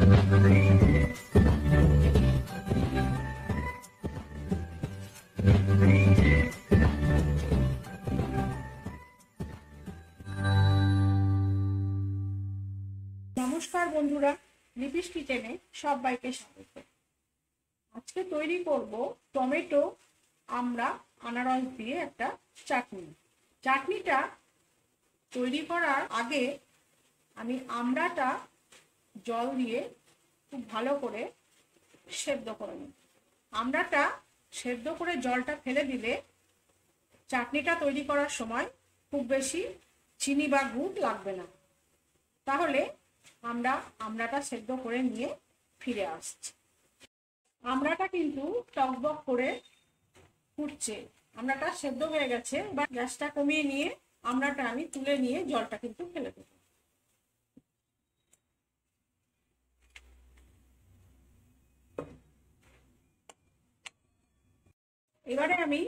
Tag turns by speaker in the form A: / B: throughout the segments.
A: नमस्कार बंधुरा, लिपिस किचेने सबाइके स्वागत। आज के तैरी करब टमेटो आमड़ा आनारस दिए एक चाटनी। चाटनीटा तैरी करार आगे आमी आमड़ाटा जल दिए खूब भालो करे सेদ্ধ करे निই। आमड़ाटा सेদ্ধ करे जलटा फेले दिले चाटनीटा तैरी करार समय खूब बेशी चीनी बा गुड़ लागबे ना। ताहले আমরা আমড়াটা সেদ্ধ করে নিয়ে ফিরে আসছি। আমড়াটা কিন্তু টকবক করে ফুটছে, আমড়াটা সেদ্ধ হয়ে গেছে। এবার গ্যাসটা কমিয়ে নিয়ে আমড়াটা আমি তুলে নিয়ে জলটা কিন্তু ফেলে দেব। এবারে আমি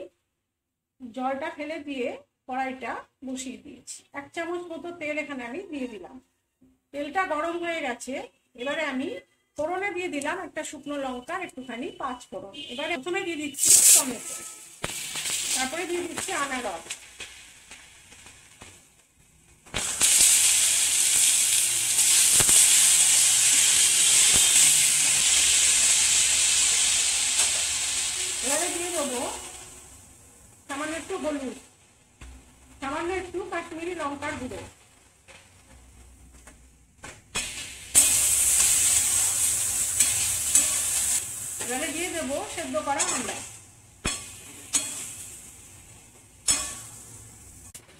A: জলটা ফেলে দিয়ে কড়াইটা বসিয়ে দিয়েছি। 1 চামচ মতো তেল এখানে আমি দিয়ে দিলাম। তেলটা গরম হয়ে গেছে। এবারে আমি ফোড়নে দিয়ে দিলাম একটা শুকনো লঙ্কা, একটুখানি 5 ফোড়ন। এবারে প্রথমে দিয়ে দিচ্ছি টমেটো, তারপরে দিয়ে দিচ্ছি আনারস, এবারে দিয়ে দেবো সামান্য একটু হলুদ, সামান্য একটু কাশ্মীরি লঙ্কার গুঁড়ো, এবারে দিয়ে দেবো সেদ্ধ করা আমড়া,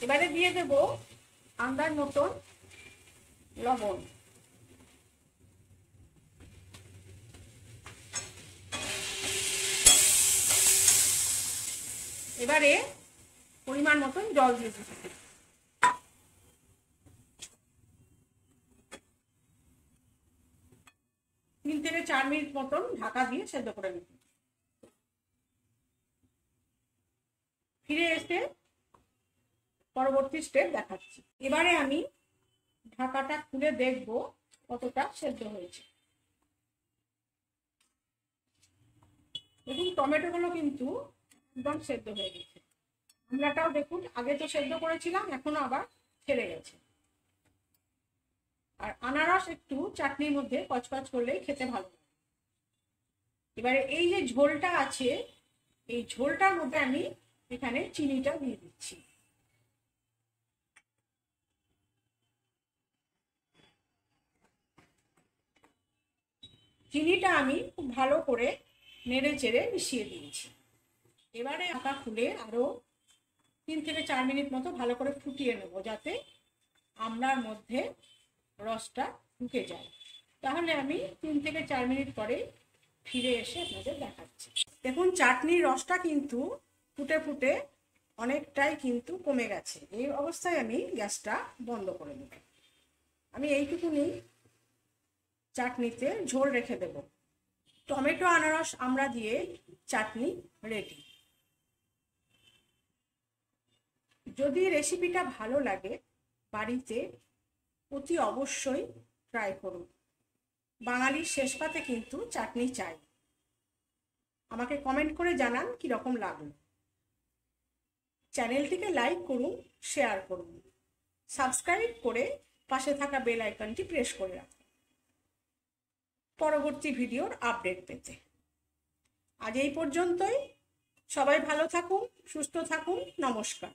A: এবারে দিয়ে দেবো আন্দাজ মতন লবণ, এবারে পরিমাণ মতন জল দিয়ে দিচ্ছি। 3 থেকে 4 মিনিট মতন ঢাকা দিয়ে সেদ্ধ করে নিতে। ফিরে এসে পরবর্তী স্টেপ দেখাচ্ছি। এবারে আমি ঢাকাটা খুলে দেখব কতটা সেদ্ধ হয়েছে। দেখুন টমেটোগুলো কিন্তু একদম সেদ্ধ হয়ে গেছে। আমড়াটাও দেখুন আগে তো সেদ্ধ করেছিলাম, এখনো আবার ছেড়ে গেছে। আর আনারস একটু চাটনির মধ্যে কচকচ করলেই খেতে ভালো লাগে। এবারে এই যে ঝোলটা আছে, এই ঝোলটার মধ্যে আমি এখানে চিনিটা দিয়ে দিচ্ছি। চিনিটা আমি খুব ভালো করে নেড়ে চেড়ে মিশিয়ে দিয়েছি। এবারে ঢাকা খুলে আরো 3 থেকে 4 মিনিট মতো ভালো করে ফুটিয়ে নেব, যাতে আমড়ার মধ্যে রসটা ঢুকে যায়। তাহলে আমি 3 থেকে 4 মিনিট পরে ফিরে এসে আপনাদের দেখাচ্ছি। দেখুন চাটনির রসটা কিন্তু ফুটে ফুটে অনেকটাই কিন্তু কমে গেছে। এই অবস্থায় আমি গ্যাসটা বন্ধ করে দেব। আমি এইটুকুনি চাটনিতে ঝোল রেখে দেব। টমেটো আনারস আমড়া দিয়ে চাটনি রেডি। যদি রেসিপিটা ভালো লাগে বাড়িতে অতি অবশ্যই ট্রাই করুন। বাঙালির শেষ পাতে কিন্তু চাটনি চাই। আমাকে কমেন্ট করে জানান কিরকম লাগলো। চ্যানেলটিকে লাইক করুন, শেয়ার করুন, সাবস্ক্রাইব করে পাশে থাকা বেল আইকনটি প্রেস করে রাখুন পরবর্তী ভিডিওর আপডেট পেতে। আজ এই পর্যন্তই। সবাই ভালো থাকুন, সুস্থ থাকুন। নমস্কার।